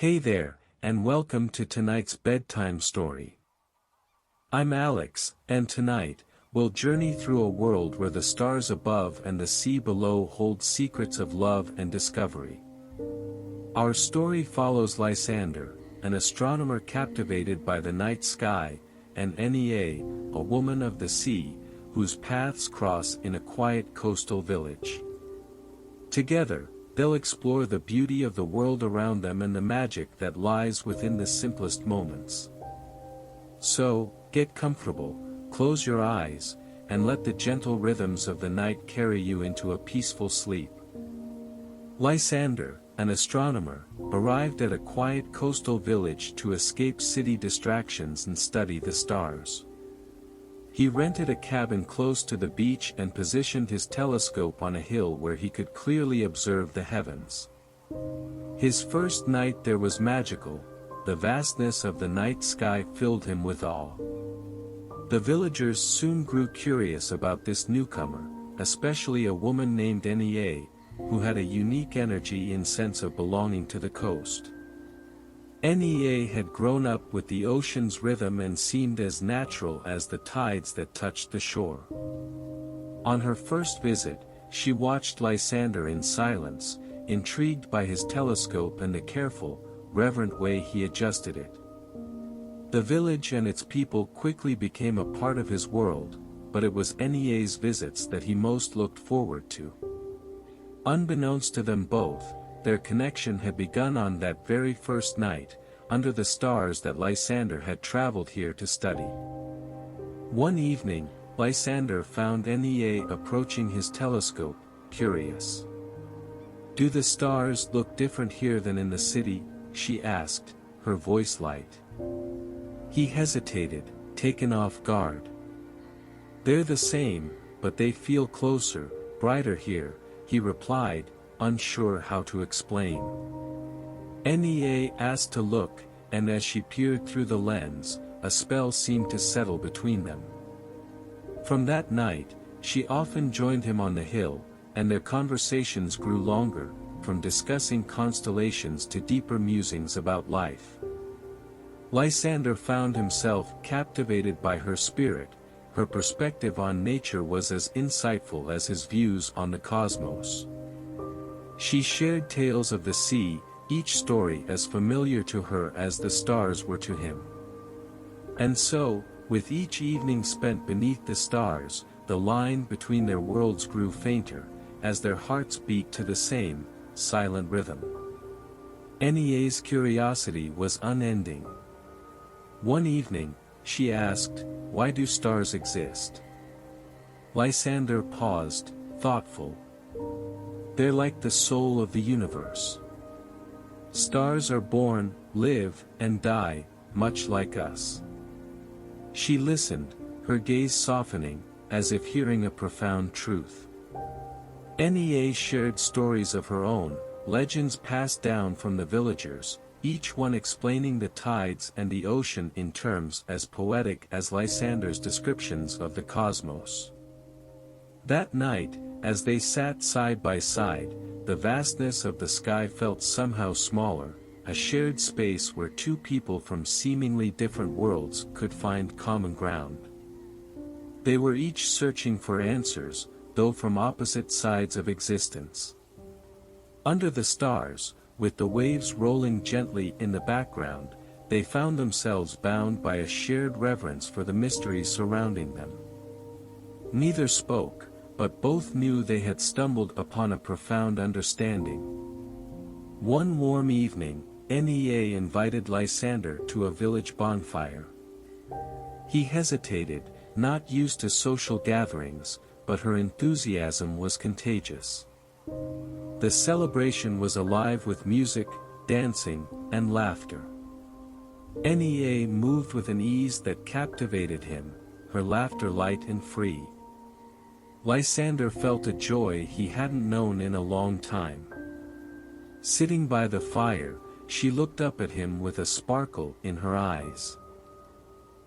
Hey there, and welcome to tonight's bedtime story. I'm Alex, and tonight, we'll journey through a world where the stars above and the sea below hold secrets of love and discovery. Our story follows Lysander, an astronomer captivated by the night sky, and Nea, a woman of the sea, whose paths cross in a quiet coastal village. Together, they'll explore the beauty of the world around them and the magic that lies within the simplest moments. So, get comfortable, close your eyes, and let the gentle rhythms of the night carry you into a peaceful sleep. Lysander, an astronomer, arrived at a quiet coastal village to escape city distractions and study the stars. He rented a cabin close to the beach and positioned his telescope on a hill where he could clearly observe the heavens. His first night there was magical. The vastness of the night sky filled him with awe. The villagers soon grew curious about this newcomer, especially a woman named Nea, who had a unique energy and sense of belonging to the coast. Nea had grown up with the ocean's rhythm and seemed as natural as the tides that touched the shore. On her first visit, she watched Lysander in silence, intrigued by his telescope and the careful, reverent way he adjusted it. The village and its people quickly became a part of his world, but it was Nea's visits that he most looked forward to. Unbeknownst to them both, their connection had begun on that very first night, under the stars that Lysander had traveled here to study. One evening, Lysander found Nea approaching his telescope, curious. "Do the stars look different here than in the city?" she asked, her voice light. He hesitated, taken off guard. "They're the same, but they feel closer, brighter here," he replied, unsure how to explain. Nea asked to look, and as she peered through the lens, a spell seemed to settle between them. From that night, she often joined him on the hill, and their conversations grew longer, from discussing constellations to deeper musings about life. Lysander found himself captivated by her spirit. Her perspective on nature was as insightful as his views on the cosmos. She shared tales of the sea, each story as familiar to her as the stars were to him. And so, with each evening spent beneath the stars, the line between their worlds grew fainter, as their hearts beat to the same, silent rhythm. Nea's curiosity was unending. One evening, she asked, "Why do stars exist?" Lysander paused, thoughtful. "They're like the soul of the universe. Stars are born, live, and die, much like us." She listened, her gaze softening, as if hearing a profound truth. Nea shared stories of her own, legends passed down from the villagers, each one explaining the tides and the ocean in terms as poetic as Lysander's descriptions of the cosmos. That night, as they sat side by side, the vastness of the sky felt somehow smaller, a shared space where two people from seemingly different worlds could find common ground. They were each searching for answers, though from opposite sides of existence. Under the stars, with the waves rolling gently in the background, they found themselves bound by a shared reverence for the mysteries surrounding them. Neither spoke, but both knew they had stumbled upon a profound understanding. One warm evening, Nea invited Lysander to a village bonfire. He hesitated, not used to social gatherings, but her enthusiasm was contagious. The celebration was alive with music, dancing, and laughter. Nea moved with an ease that captivated him, her laughter light and free. Lysander felt a joy he hadn't known in a long time. Sitting by the fire, she looked up at him with a sparkle in her eyes.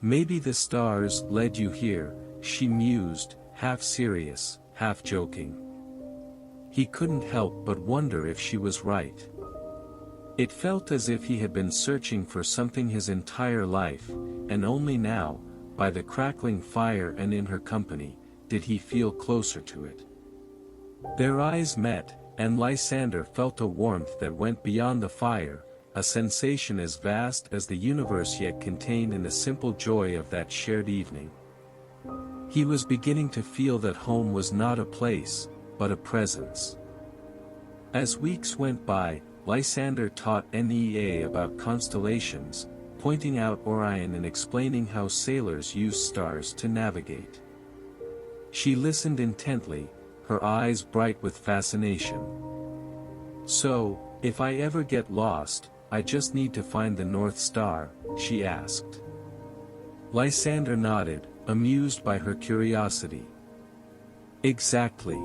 "Maybe the stars led you here," she mused, half serious, half joking. He couldn't help but wonder if she was right. It felt as if he had been searching for something his entire life, and only now, by the crackling fire and in her company, did he feel closer to it. Their eyes met, and Lysander felt a warmth that went beyond the fire, a sensation as vast as the universe yet contained in the simple joy of that shared evening. He was beginning to feel that home was not a place, but a presence. As weeks went by, Lysander taught Nea about constellations, pointing out Orion and explaining how sailors use stars to navigate. She listened intently, her eyes bright with fascination. "So, if I ever get lost, I just need to find the North Star?" she asked. Lysander nodded, amused by her curiosity. "Exactly.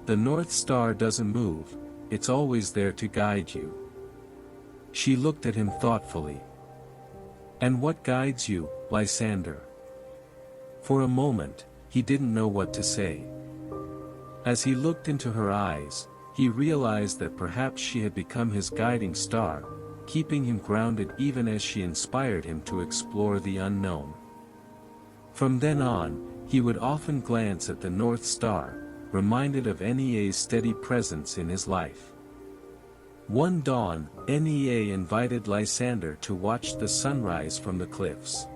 The North Star doesn't move, it's always there to guide you." She looked at him thoughtfully. "And what guides you, Lysander?" For a moment, he didn't know what to say. As he looked into her eyes, he realized that perhaps she had become his guiding star, keeping him grounded even as she inspired him to explore the unknown. From then on, he would often glance at the North Star, reminded of Nea's steady presence in his life. One dawn, Nea invited Lysander to watch the sunrise from the cliffs.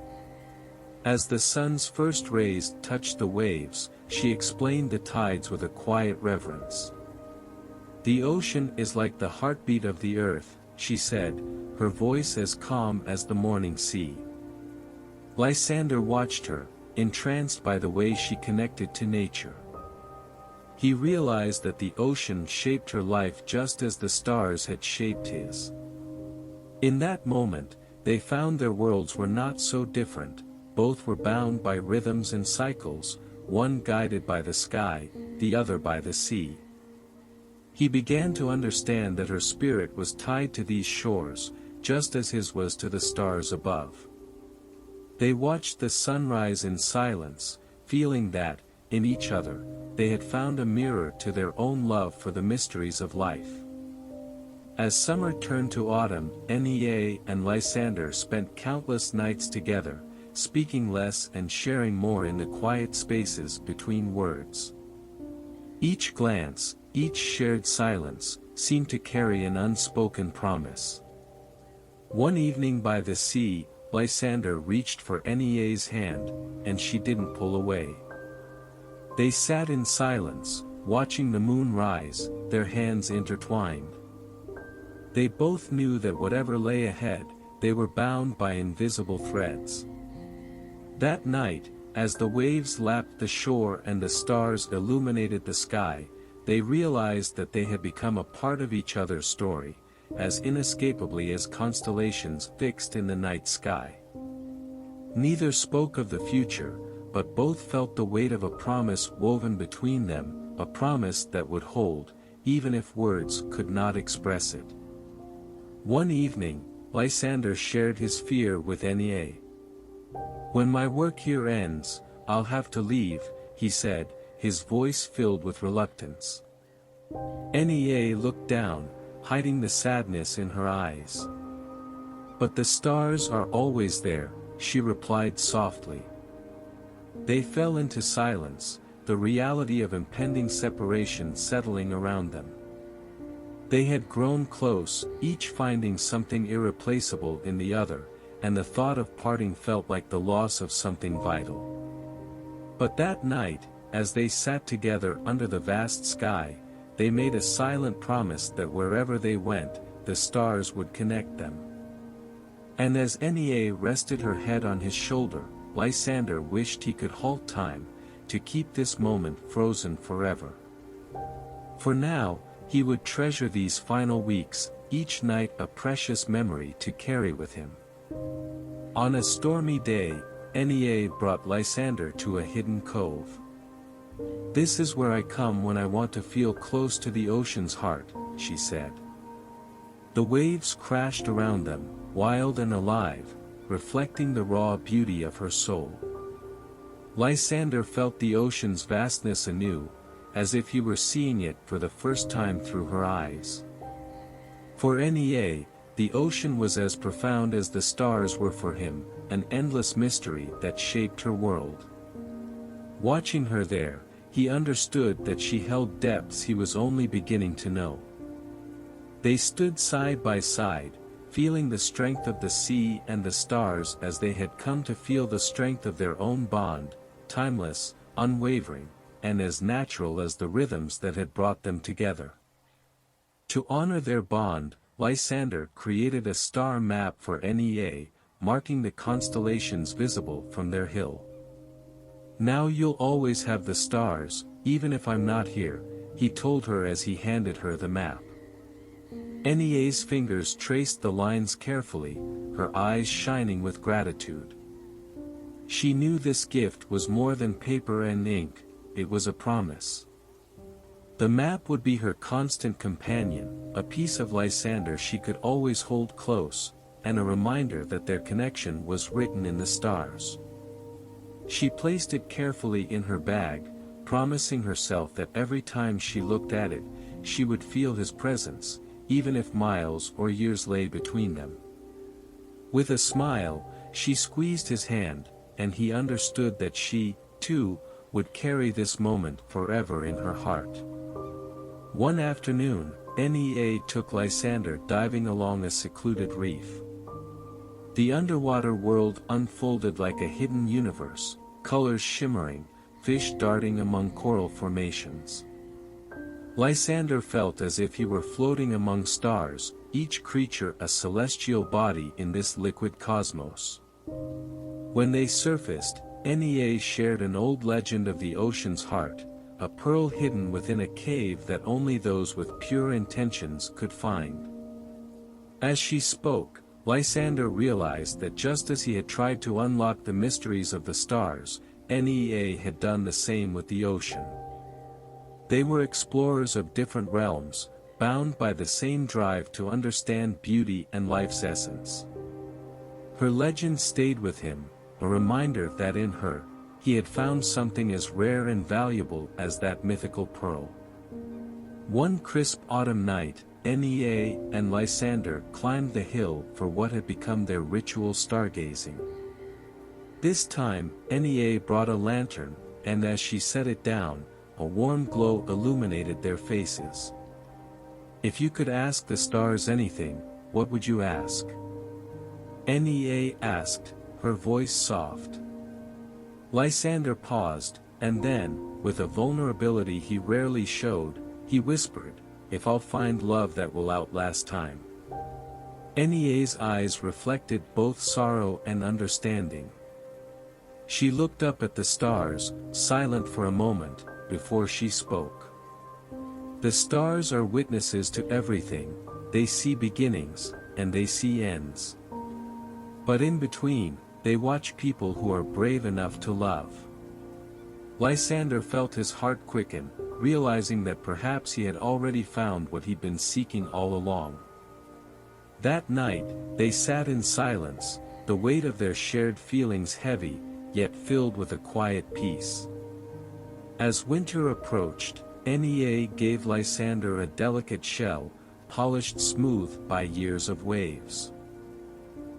As the sun's first rays touched the waves, she explained the tides with a quiet reverence. "The ocean is like the heartbeat of the earth," she said, her voice as calm as the morning sea. Lysander watched her, entranced by the way she connected to nature. He realized that the ocean shaped her life just as the stars had shaped his. In that moment, they found their worlds were not so different, both were bound by rhythms and cycles, one guided by the sky, the other by the sea. He began to understand that her spirit was tied to these shores, just as his was to the stars above. They watched the sunrise in silence, feeling that, in each other, they had found a mirror to their own love for the mysteries of life. As summer turned to autumn, Nea and Lysander spent countless nights together, speaking less and sharing more in the quiet spaces between words. Each glance, each shared silence, seemed to carry an unspoken promise. One evening by the sea, Lysander reached for Nea's hand, and she didn't pull away. They sat in silence, watching the moon rise, their hands intertwined. They both knew that whatever lay ahead, they were bound by invisible threads. That night, as the waves lapped the shore and the stars illuminated the sky, they realized that they had become a part of each other's story, as inescapably as constellations fixed in the night sky. Neither spoke of the future, but both felt the weight of a promise woven between them, a promise that would hold, even if words could not express it. One evening, Lysander shared his fear with Nea. "When my work here ends, I'll have to leave," he said, his voice filled with reluctance. Nea looked down, hiding the sadness in her eyes. "But the stars are always there," she replied softly. They fell into silence, the reality of impending separation settling around them. They had grown close, each finding something irreplaceable in the other, and the thought of parting felt like the loss of something vital. But that night, as they sat together under the vast sky, they made a silent promise that wherever they went, the stars would connect them. And as Nea rested her head on his shoulder, Lysander wished he could halt time, to keep this moment frozen forever. For now, he would treasure these final weeks, each night a precious memory to carry with him. On a stormy day, Nea brought Lysander to a hidden cove. "This is where I come when I want to feel close to the ocean's heart," she said. The waves crashed around them, wild and alive, reflecting the raw beauty of her soul. Lysander felt the ocean's vastness anew, as if he were seeing it for the first time through her eyes. For Nea, the ocean was as profound as the stars were for him, an endless mystery that shaped her world. Watching her there, he understood that she held depths he was only beginning to know. They stood side by side, feeling the strength of the sea and the stars as they had come to feel the strength of their own bond, timeless, unwavering, and as natural as the rhythms that had brought them together. To honor their bond, Lysander created a star map for Nea, marking the constellations visible from their hill. "Now you'll always have the stars, even if I'm not here," he told her as he handed her the map. Nea's fingers traced the lines carefully, her eyes shining with gratitude. She knew this gift was more than paper and ink, it was a promise. The map would be her constant companion, a piece of Lysander she could always hold close, and a reminder that their connection was written in the stars. She placed it carefully in her bag, promising herself that every time she looked at it, she would feel his presence, even if miles or years lay between them. With a smile, she squeezed his hand, and he understood that she, too, would carry this moment forever in her heart. One afternoon, Nea took Lysander diving along a secluded reef. The underwater world unfolded like a hidden universe, colors shimmering, fish darting among coral formations. Lysander felt as if he were floating among stars, each creature a celestial body in this liquid cosmos. When they surfaced, Nea shared an old legend of the ocean's heart, a pearl hidden within a cave that only those with pure intentions could find. As she spoke, Lysander realized that just as he had tried to unlock the mysteries of the stars, Nea had done the same with the ocean. They were explorers of different realms, bound by the same drive to understand beauty and life's essence. Her legend stayed with him, a reminder that in her, he had found something as rare and valuable as that mythical pearl. One crisp autumn night, Nea and Lysander climbed the hill for what had become their ritual stargazing. This time, Nea brought a lantern, and as she set it down, a warm glow illuminated their faces. "If you could ask the stars anything, what would you ask?" Nea asked, her voice soft. Lysander paused, and then, with a vulnerability he rarely showed, he whispered, "If I'll find love that will outlast time." Nea's eyes reflected both sorrow and understanding. She looked up at the stars, silent for a moment, before she spoke. "The stars are witnesses to everything, they see beginnings, and they see ends. But in between, they watch people who are brave enough to love." Lysander felt his heart quicken, realizing that perhaps he had already found what he'd been seeking all along. That night, they sat in silence, the weight of their shared feelings heavy, yet filled with a quiet peace. As winter approached, Nea gave Lysander a delicate shell, polished smooth by years of waves.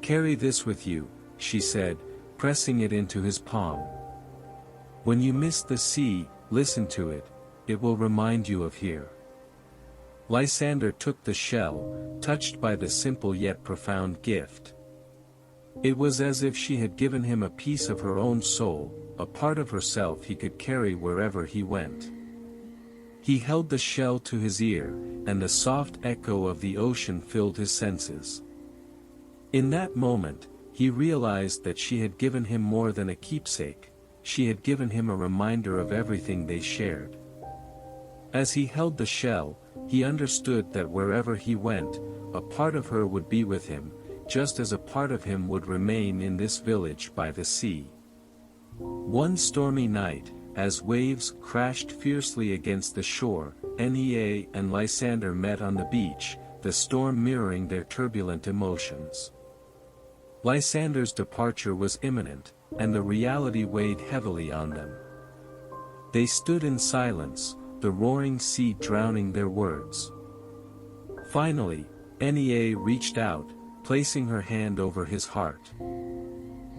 "Carry this with you," she said, pressing it into his palm. "When you miss the sea, listen to it, it will remind you of here." Lysander took the shell, touched by the simple yet profound gift. It was as if she had given him a piece of her own soul, a part of herself he could carry wherever he went. He held the shell to his ear, and the soft echo of the ocean filled his senses. In that moment, he realized that she had given him more than a keepsake, she had given him a reminder of everything they shared. As he held the shell, he understood that wherever he went, a part of her would be with him, just as a part of him would remain in this village by the sea. One stormy night, as waves crashed fiercely against the shore, Nea and Lysander met on the beach, the storm mirroring their turbulent emotions. Lysander's departure was imminent, and the reality weighed heavily on them. They stood in silence, the roaring sea drowning their words. Finally, Nea reached out, placing her hand over his heart.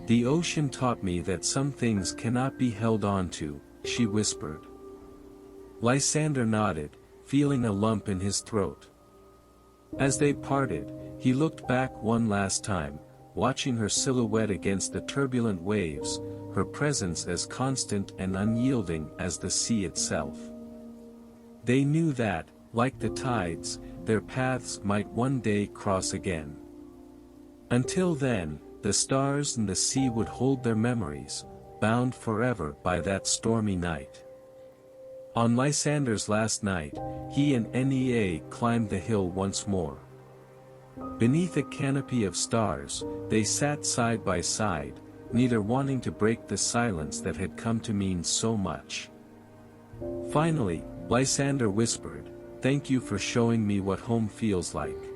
"The ocean taught me that some things cannot be held on to," she whispered. Lysander nodded, feeling a lump in his throat. As they parted, he looked back one last time, watching her silhouette against the turbulent waves, her presence as constant and unyielding as the sea itself. They knew that, like the tides, their paths might one day cross again. Until then, the stars and the sea would hold their memories, bound forever by that stormy night. On Lysander's last night, he and Nea climbed the hill once more. Beneath a canopy of stars, they sat side by side, neither wanting to break the silence that had come to mean so much. Finally, Lysander whispered, "Thank you for showing me what home feels like."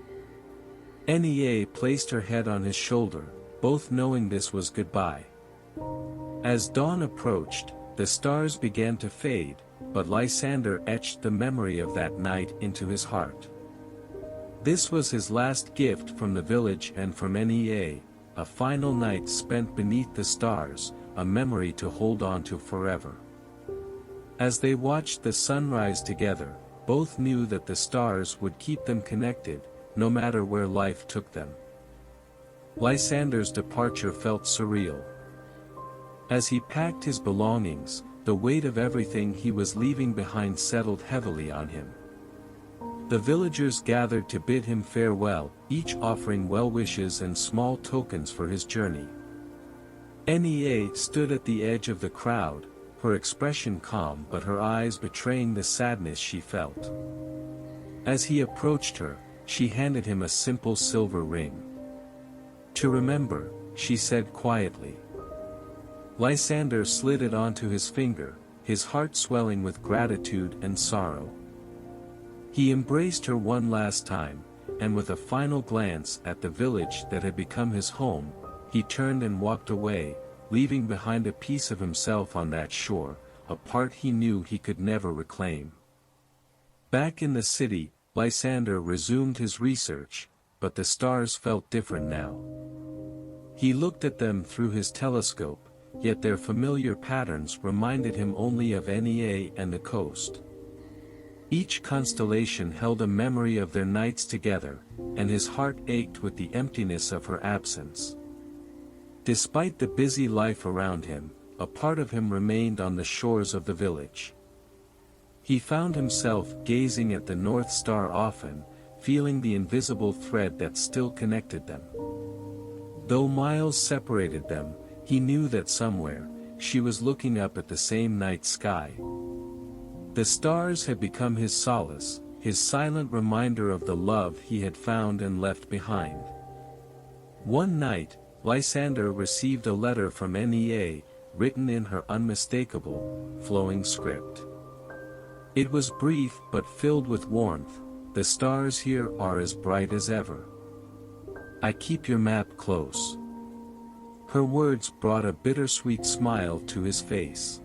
Nea placed her head on his shoulder, both knowing this was goodbye. As dawn approached, the stars began to fade, but Lysander etched the memory of that night into his heart. This was his last gift from the village and from Nea, a final night spent beneath the stars, a memory to hold on to forever. As they watched the sunrise together, both knew that the stars would keep them connected, no matter where life took them. Lysander's departure felt surreal. As he packed his belongings, the weight of everything he was leaving behind settled heavily on him. The villagers gathered to bid him farewell, each offering well wishes and small tokens for his journey. Nea stood at the edge of the crowd, her expression calm but her eyes betraying the sadness she felt. As he approached her, she handed him a simple silver ring. "To remember," she said quietly. Lysander slid it onto his finger, his heart swelling with gratitude and sorrow. He embraced her one last time, and with a final glance at the village that had become his home, he turned and walked away, leaving behind a piece of himself on that shore, a part he knew he could never reclaim. Back in the city, Lysander resumed his research, but the stars felt different now. He looked at them through his telescope, yet their familiar patterns reminded him only of Nea and the coast. Each constellation held a memory of their nights together, and his heart ached with the emptiness of her absence. Despite the busy life around him, a part of him remained on the shores of the village. He found himself gazing at the North Star often, feeling the invisible thread that still connected them. Though miles separated them, he knew that somewhere, she was looking up at the same night sky. The stars had become his solace, his silent reminder of the love he had found and left behind. One night, Lysander received a letter from Nea, written in her unmistakable, flowing script. It was brief but filled with warmth. "The stars here are as bright as ever. I keep your map close." Her words brought a bittersweet smile to his face.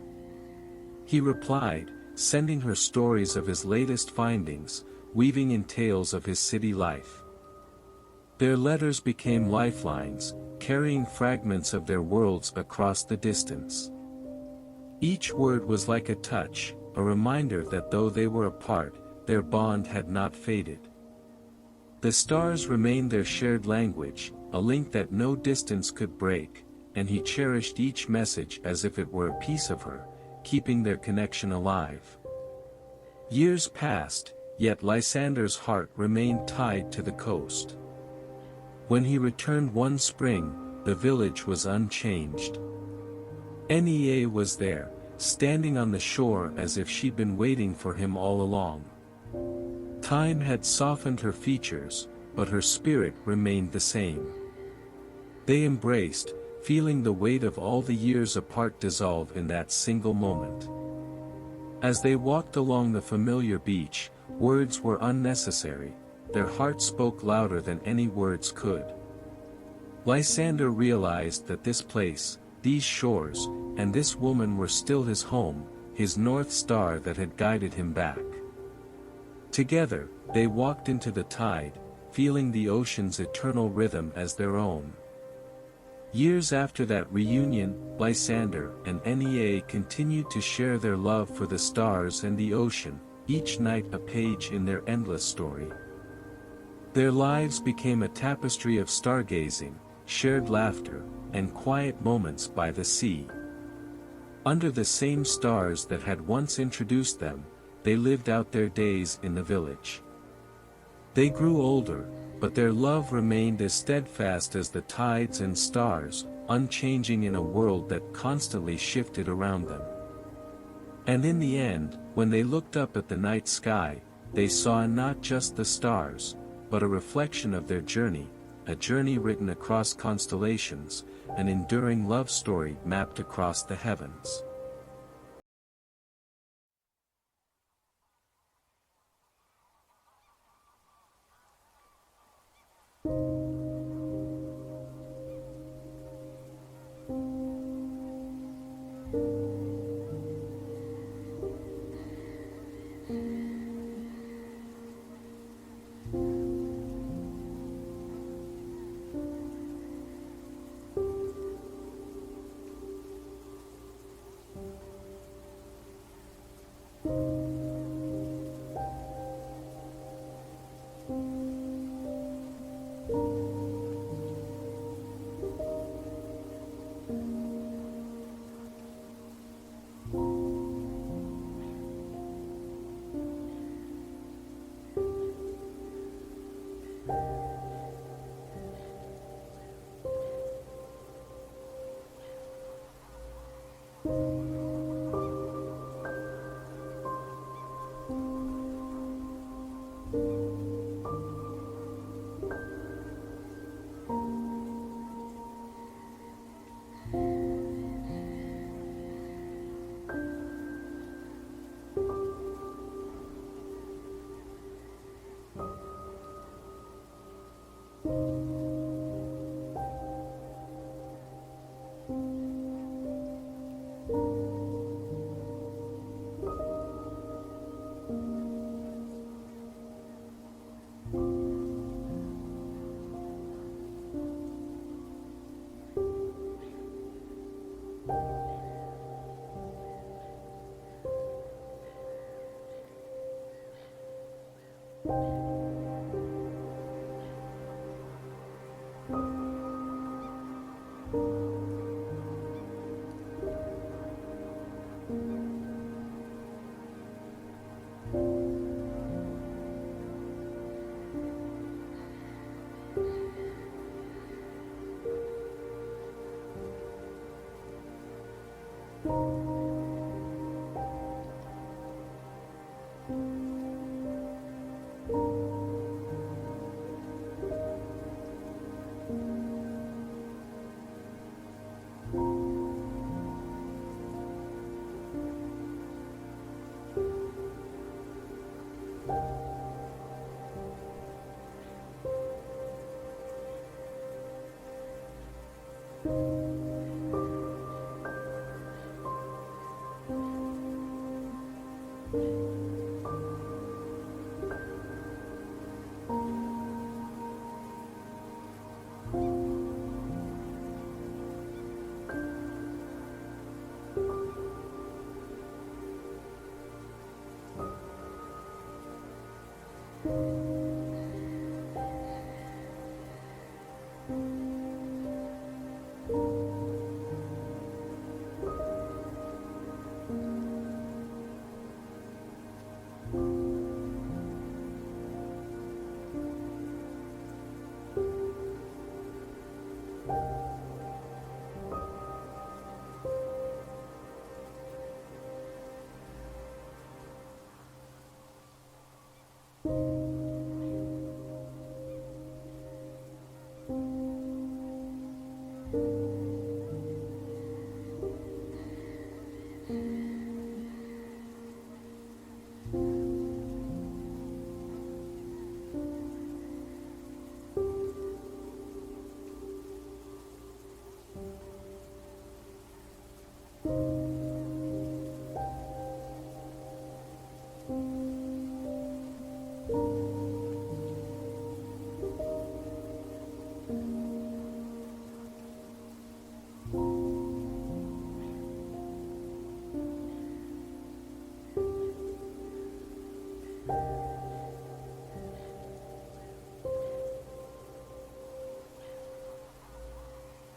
He replied, sending her stories of his latest findings, weaving in tales of his city life. Their letters became lifelines, carrying fragments of their worlds across the distance. Each word was like a touch, a reminder that though they were apart, their bond had not faded. The stars remained their shared language, a link that no distance could break, and he cherished each message as if it were a piece of her, keeping their connection alive. Years passed, yet Lysander's heart remained tied to the coast. When he returned one spring, the village was unchanged. Nea was there, standing on the shore as if she'd been waiting for him all along. Time had softened her features, but her spirit remained the same. They embraced, feeling the weight of all the years apart dissolve in that single moment. As they walked along the familiar beach, words were unnecessary, their hearts spoke louder than any words could. Lysander realized that this place, these shores, and this woman were still his home, his North Star that had guided him back. Together, they walked into the tide, feeling the ocean's eternal rhythm as their own. Years after that reunion, Lysander and Aeneas continued to share their love for the stars and the ocean, each night a page in their endless story. Their lives became a tapestry of stargazing, shared laughter, and quiet moments by the sea. Under the same stars that had once introduced them, they lived out their days in the village. They grew older, but their love remained as steadfast as the tides and stars, unchanging in a world that constantly shifted around them. And in the end, when they looked up at the night sky, they saw not just the stars, but a reflection of their journey, a journey written across constellations, an enduring love story mapped across the heavens.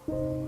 you.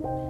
you.